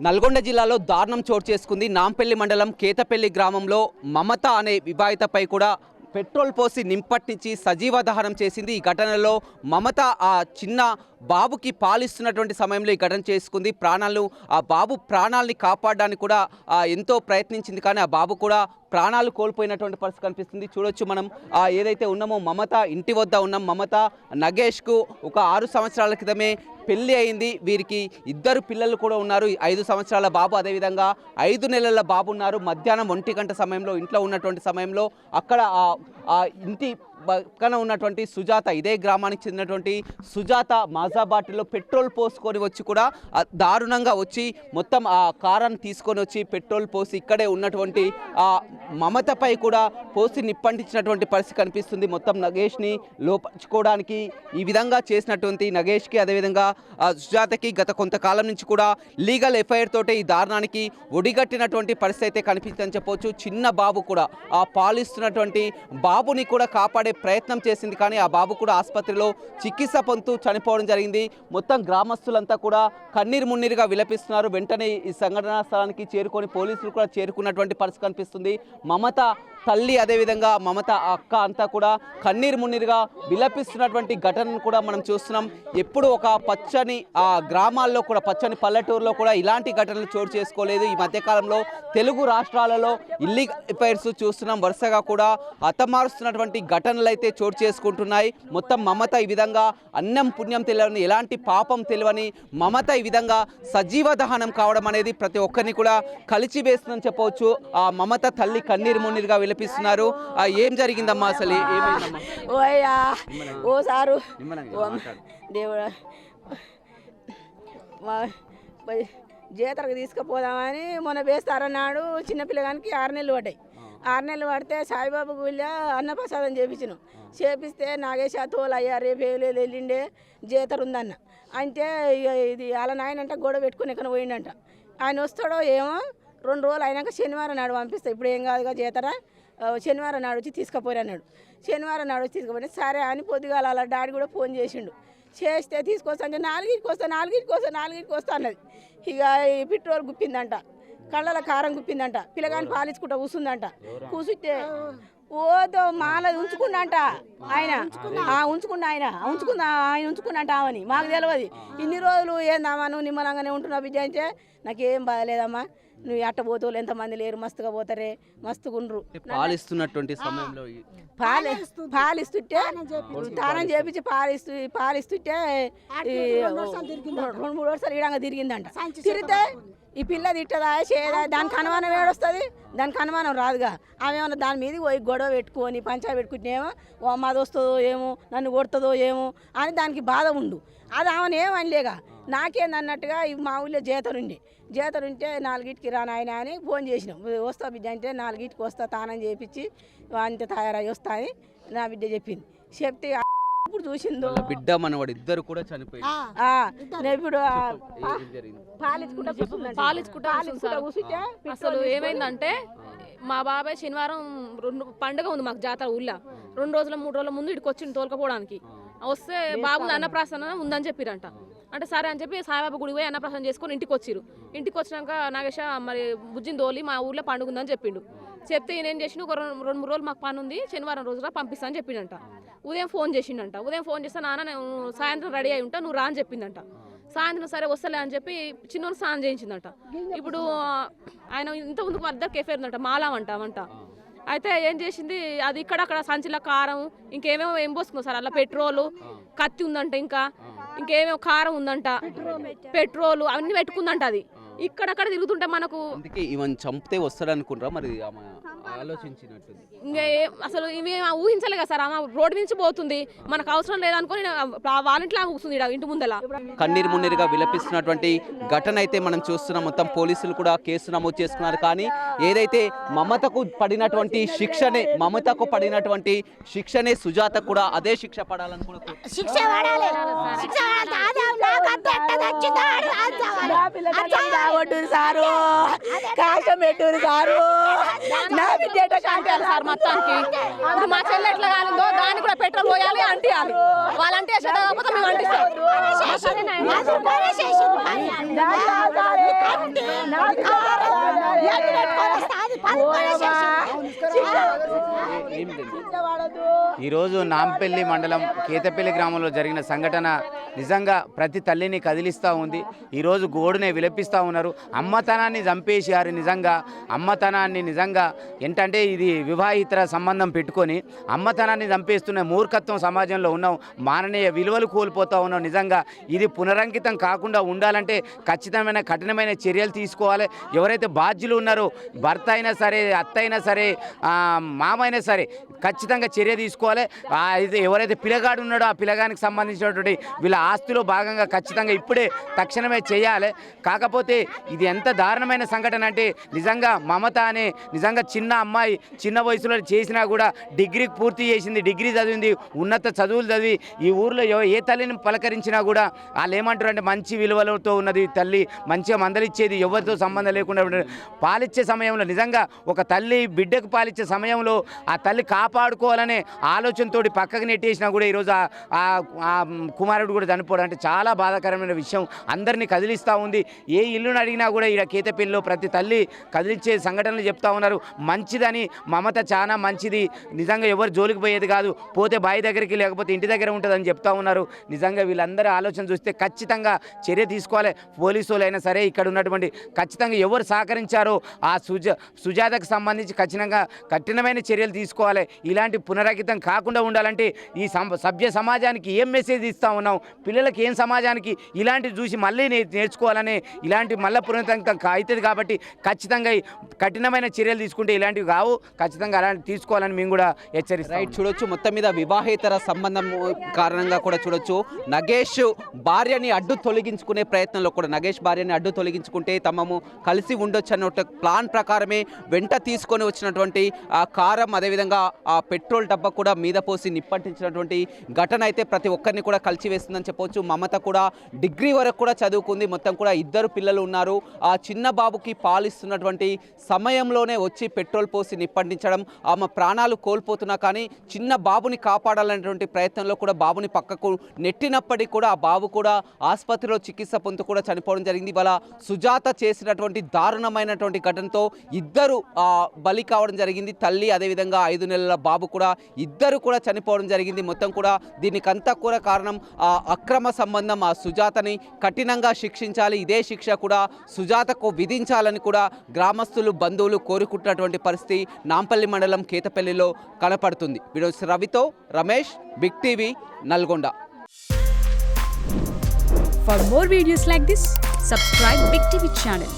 నల్గొండ జిల్లాలో దారుణం చోటు చేసుకుంది. నాంపల్లి మండలం కేతపల్లి గ్రామంలో మమత అనే వివాహితపై కూడా పెట్రోల్ పోసి నింపట్టించి సజీవ దహనం చేసింది. ఈ ఘటనలో మమత ఆ చిన్న బాబుకి పాలిస్తున్నటువంటి సమయంలో ఈ ఘటన చేసుకుంది. ఆ బాబు ప్రాణాలని కాపాడడానికి కూడా ఎంతో ప్రయత్నించింది, కానీ ఆ బాబు కూడా ప్రాణాలు కోల్పోయినటువంటి పరిస్థితి కనిపిస్తుంది. చూడొచ్చు మనం ఏదైతే ఉన్నామో మమత ఇంటి వద్ద ఉన్నాం. మమత నగేష్కు ఒక 6 సంవత్సరాల క్రితమే పెళ్లి అయింది. వీరికి 2 పిల్లలు కూడా ఉన్నారు. 5 సంవత్సరాల బాబు, అదేవిధంగా 5 నెలల బాబు ఉన్నారు. మధ్యాహ్నం 1 గంట సమయంలో ఇంట్లో ఉన్నటువంటి సమయంలో అక్కడ ఆ ఇంటి పక్కన ఉన్నటువంటి సుజాత, ఇదే గ్రామానికి చెందినటువంటి సుజాత మాజా బాటిల్లో పెట్రోల్ పోసుకొని వచ్చి కూడా దారుణంగా వచ్చి మొత్తం ఆ కారాన్ని తీసుకొని వచ్చి పెట్రోల్ పోసి ఇక్కడే ఉన్నటువంటి ఆ మమతపై కూడా పోసి నిప్పంటించినటువంటి పరిస్థితి కనిపిస్తుంది. మొత్తం నగేష్ని లోపరుచుకోవడానికి ఈ విధంగా చేసినటువంటి నగేష్కి, అదేవిధంగా సుజాతకి గత కొంతకాలం నుంచి కూడా లీగల్ ఎఫ్ఐఆర్ తోటే ఈ దారుణానికి ఒడిగట్టినటువంటి పరిస్థితి అయితే కనిపిస్తుందని చెప్పవచ్చు. చిన్న బాబు కూడా ఆ పాలిస్తున్నటువంటి బాబుని కూడా కాపాడే ప్రయత్నం చేసింది, కానీ ఆ బాబు కూడా ఆసుపత్రిలో చికిత్స పొందుతూ చనిపోవడం జరిగింది. మొత్తం గ్రామస్తులంతా కూడా కన్నీరు మున్నీరుగా విలపిస్తున్నారు. వెంటనే ఈ సంఘటనా స్థలానికి చేరుకొని పోలీసులు కూడా చేరుకున్నటువంటి పరిస్థితి కనిపిస్తుంది. మమత తల్లి, అదేవిధంగా మమత అక్క అంతా కూడా కన్నీరు మున్నీరుగా విలపిస్తున్నటువంటి ఘటనను కూడా మనం చూస్తున్నాం. ఎప్పుడు ఒక పచ్చని గ్రామాల్లో కూడా, పచ్చని పల్లెటూరులో కూడా ఇలాంటి ఘటనలు చోటు చేసుకోలేదు. ఈ మధ్యకాలంలో తెలుగు రాష్ట్రాలలో ఇల్లీగల్ ఎఫైర్స్ చూస్తున్నాం. వరుసగా కూడా హతమారుస్తున్నటువంటి ఘటనలు అయితే చోటు చేసుకుంటున్నాయి. మొత్తం మమత ఈ విధంగా అన్నం పుణ్యం తెలియని, ఎలాంటి పాపం తెలియని మమత ఈ విధంగా సజీవ దహనం కావడం అనేది ప్రతి ఒక్కరిని కూడా కలిచివేస్తుందని చెప్పవచ్చు. ఆ మమత తల్లి కన్నీరు మున్నీరుగా విలపిస్తున్నారు. ఏం జరిగిందమ్మా, అసలు ఏమైందమ్మా? ఓ సారు దేవుడా, జాతరకు తీసుకుపోదామని మొన్న వేస్తారన్నాడు. చిన్నపిల్లగానికి 6 నెలలు పడ్డాయి. 6 నెలలు పడితే సాయిబాబు గుళ్ళ అన్నప్రసాదం చేపించినాం. చేపిస్తే నాగేశ తోలు అయ్యా రేపు లేదు వెళ్ళిండే జాతర ఉందన్న అంటే ఇది అలా నాయనంట గొడవ పెట్టుకుని ఎక్కడ పోయిండంట. ఆయన వస్తాడో ఏమో 2 రోజులు అయినాక శనివారం నాడు పంపిస్తా, ఇప్పుడు ఏం కాదుగా జాతర, శనివారం నాడు వచ్చి తీసుకుపోయి అన్నాడు. శనివారం నాడు వచ్చి తీసుకుపోయి సరే అని పొద్దుగాల అలా డాడీ కూడా ఫోన్ చేసిండు. చేస్తే తీసుకొస్తా అంటే 4కి వస్తా అన్నది. ఇక ఈ పెట్రోల్ గుప్పిందంట, కళ్ళల కారం గుప్పిందంట, పిల్లగాని పాలించుకుంటా కూర్చుందంట. కూర్చుంటే ఓదో మాల ఉంచుకుందంట ఆయన, ఉంచుకుందంట ఆమెని. మాకు తెలియదు. ఇన్ని రోజులు ఏందమ్మా నువ్వు నిమ్మలంగానే ఉంటున్నావు బిడ్డ అంటే, నాకేం బాధలేదమ్మా, నువ్వు అట్ట పోతావు, ఎంతమంది లేరు, మస్తుగా పోతారే, మస్తుగా ఉండరు. పాలిస్తున్నటువంటి సమయంలో పాలిస్తుంటే తానం చేపించి పాలిస్తుంటే 2-3 వరుసలు ఈడంగా తిరిగిందంట. తిరిగితే ఈ పిల్ల తిట్టదా చేయదా, దానికి అనుమానం ఏడొస్తుంది, దానికి అనుమానం రాదుగా. ఆమె ఏమన్నా దాని మీద పోయి గొడవ పెట్టుకొని పంచాయతీ పెట్టుకుంటేమో మాది వస్తుందో ఏమో, నన్ను కొడుతుందో ఏమో అని దానికి బాధ ఉండు. అది ఆమెను ఏమనలేగా. నాకేందన్నట్టుగా మా ఊళ్ళో జాతరుంటే 4కి రా నాయన అని ఫోన్ చేసినాం. వస్తా బిడ్డ అంటే 4కి వస్తా, తానం చేయించి అంతే తయారై వస్తా అని నా బిడ్డ చెప్పింది. చెప్తే ఇప్పుడు చూసిందో బిడ్డ మనవాడు ఇద్దరు కూడా చనిపోయి ఇప్పుడు అసలు ఏమైందంటే మా బాబాయ్ శనివారం పండుగ ఉంది మాకు జాతర ఊళ్ళో. 2 రోజుల 3 రోజుల ముందు ఇక్కడికి వచ్చిండు తోలుకపోవడానికి. వస్తే బాబు అన్నప్రాసన ఉందని చెప్పిరంట. అంటే సరే అని చెప్పి సాయిబాబా గుడికి పోయి అన్నప్రాసన చేసుకొని ఇంటికి వచ్చిరు. ఇంటికి వచ్చినాక నాగేశ మరి బుజ్జిని తోలి మా ఊళ్ళో పండుగ ఉందని చెప్పిండు. చెప్తే ఈయన చేసిన ఒక 2-3 రోజులు మాకు పని ఉంది, శనివారం రోజున పంపిస్తా అని చెప్పిండంట. ఉదయం ఫోన్ చేసిండంట. ఉదయం ఫోన్ చేస్తే నాన్న నేను సాయంత్రం రెడీ అయి ఉంటా, నువ్వు రా అని చెప్పిందంట. సాయంత్రం సరే వస్తలే అని చెప్పి చిన్నోని స్నానం చేయించిందంట. ఇప్పుడు ఆయన ఇంత ముందుకు మధ్య కేఫే ఉందంట, మాలామంట. అయితే ఏం చేసింది, అది ఇక్కడక్కడ సంచిలో కారం ఇంకేమేమో ఏం పోసుకుందో సార్, అలా పెట్రోలు, కత్తి ఉందంట, ఇంకేమేమో కారం ఉందంట, పెట్రోలు అవన్నీ పెట్టుకుందంట. అది ఇక్కడక్కడ తిరుగుతుంటే మనకు ఈవెన్ చంపితే వస్తాడు అనుకుంటారా మరి ఆలోచించినట్టు. ఇంకా అసలు ఇవి ఊహించలే కదా సార్. ఆమె రోడ్డు నుంచి పోతుంది, మనకు అవసరం లేదనుకుని వాళ్ళ ఇంట్లో కూర్చుంది ఇంటి ముందల. కన్నీరు మున్నీరుగా విలపిస్తున్నటువంటి ఘటన అయితే మనం చూస్తున్నాం. మొత్తం పోలీసులు కూడా కేసు నమోదు చేసుకున్నారు. కానీ ఏదైతే మమతకు పడినటువంటి శిక్షనే సుజాతకు కూడా అదే శిక్ష పడాలనుకుంటున్నారు. సారు కాశం పెట్టూరు సారు, నా బిడ్డ సార్ మొత్తానికి ఇప్పుడు మా చెల్లి ఎట్లా కాలిందో దాన్ని కూడా పెట్రోల్ పోయాలి అంటియాలి. వాళ్ళంటే మేము అంటిస్తాం. ఈరోజు నాంపల్లి మండలం కేతపల్లి గ్రామంలో జరిగిన సంఘటన నిజంగా ప్రతి తల్లిని కదిలిస్తూ ఉంది. ఈరోజు గోడునే విలపిస్తూ ఉన్నారు. అమ్మతనాన్ని చంపేశారు. నిజంగా అమ్మతనాన్ని నిజంగా ఏంటంటే ఇది వివాహితర సంబంధం పెట్టుకొని అమ్మతనాన్ని చంపేస్తున్న మూర్ఖత్వం సమాజంలో ఉన్నాం. మాననీయ విలువలు కోల్పోతూ ఉన్నాం. నిజంగా ఇది పునరంకితం కాకుండా ఉండాలంటే ఖచ్చితమైన కఠినమైన చర్యలు తీసుకోవాలి. ఎవరైతే బాధ్యులు ఉన్నారో భర్త అయినా సరే, అత్త అయినా సరే, మామ అయినా సరే ఖచ్చితంగా చర్య తీసుకోవాలి. ఎవరైతే పిల్లగాడు ఉన్నాడో ఆ పిల్లగానికి సంబంధించినటువంటి వీళ్ళ ఆస్తిలో భాగంగా ఖచ్చితంగా ఇప్పుడే తక్షణమే చేయాలి. కాకపోతే ఇది ఎంత దారుణమైన సంఘటన అంటే నిజంగా మమత అనే నిజంగా చిన్న అమ్మాయి చిన్న వయసులో చేసినా కూడా డిగ్రీ పూర్తి చేసింది, డిగ్రీ చదివింది, ఉన్నత చదువులు చదివి ఈ ఊర్లో ఏ తల్లిని పలకరించినా కూడా వాళ్ళు ఏమంటారు అంటే మంచి విలువలతో ఉన్నది తల్లి, మంచిగా మందలిచ్చేది, ఎవరితో సంబంధం లేకుండా పాలిచ్చే సమయంలో నిజంగా ఒక తల్లి బిడ్డకు పాలిచ్చే సమయంలో ఆ తల్లి కాపాడుకోవాలనే ఆలోచనతో పక్కకు నెట్టేసినా కూడా ఈరోజు ఆ కుమారుడు కూడా చనిపోవడం అంటే చాలా బాధాకరమైన విషయం. అందరినీ కదిలిస్తూ ఉంది. ఏ ఇల్లును అడిగినా కూడా ఇక్కడ కేతపల్లిలో ప్రతి తల్లి కదిలించే సంఘటనలు చెప్తా ఉన్నారు. మంచిదని మమత చాలా మంచిది, నిజంగా ఎవరు జోలికి పోయేది కాదు, పోతే బావి దగ్గరికి లేకపోతే ఇంటి దగ్గర ఉంటుందని చెప్తా ఉన్నారు. నిజంగా వీళ్ళందరూ ఆలోచన చూస్తే ఖచ్చితంగా చర్య తీసుకోవాలి. పోలీసు వాళ్ళు అయినా సరే ఇక్కడ ఉన్నటువంటి ఖచ్చితంగా ఎవరు సహకరించారో ఆ సుజాతకు సంబంధించి ఖచ్చితంగా కఠినమైన చర్యలు తీసుకోవాలి. ఇలాంటి పునరాగితం కాకుండా ఉండాలంటే ఈ సభ్య సమాజానికి ఏం మెసేజ్ ఇస్తూ ఉన్నాం, పిల్లలకి ఏం సమాజానికి ఇలాంటివి చూసి మళ్ళీ నేర్చుకోవాలని, ఇలాంటి మళ్ళీ పునరాగితం అవుతుంది కాబట్టి ఖచ్చితంగా కఠినమైన చర్యలు తీసుకుంటే ఇలాంటివి కావు, ఖచ్చితంగా అలాంటివి తీసుకోవాలని మేము కూడా హెచ్చరిస్తాం. రైట్, చూడొచ్చు మొత్తం మీద వివాహేతర సంబంధం కారణంగా కూడా చూడొచ్చు నగేష్ భార్యని అడ్డు తొలగించుకునే ప్రయత్నంలో కూడా నగేష్ భార్యని అడ్డు తొలగించుకుంటే తమము కలిసి ఉండొచ్చు అన్న ప్లాన్ ప్రకారమే వెంట తీసుకొని వచ్చినటువంటి ఆ కారం అదేవిధంగా ఆ పెట్రోల్ డబ్బా కూడా మీద పోసి నిప్పంటించినటువంటి ఘటన అయితే ప్రతి ఒక్కరిని కూడా కలిసివేస్తుందని చెప్పవచ్చు. మమత కూడా డిగ్రీ వరకు కూడా చదువుకుంది. మొత్తం కూడా ఇద్దరు పిల్లలు ఉన్నారు. ఆ చిన్న బాబుకి పాలిస్తున్నటువంటి సమయంలోనే వచ్చి పెట్రోల్ పోసి నిప్పంటించడం, ఆమె ప్రాణాలు కోల్పోతున్నా కానీ చిన్న బాబుని కాపాడాలనేటువంటి ప్రయత్నంలో కూడా బాబుని పక్కకు నెట్టినప్పటికీ కూడా ఆ బాబు కూడా ఆసుపత్రిలో చికిత్స పొందుతూ కూడా చనిపోవడం జరిగింది. ఇవాళ సుజాత చేసినటువంటి దారుణమైనటువంటి ఘటనతో ఇద్దరు బలి కావడం జరిగింది. తల్లి అదేవిధంగా 5 నెలల బాబు కూడా ఇద్దరు కూడా చనిపోవడం జరిగింది. మొత్తం కూడా దీనికంతా కూడా కారణం ఆ అక్రమ సంబంధం. ఆ సుజాతని కఠినంగా శిక్షించాలి, ఇదే శిక్ష కూడా సుజాతకు విధించాలని కూడా గ్రామస్తులు బంధువులు కోరుకుంటున్నటువంటి పరిస్థితి నాంపల్లి మండలం కేతపల్లిలో కనపడుతుంది. వీడియో రవితో Ramesh, big TV, Nalgonda. For more videos like this, subscribe Big TV channel.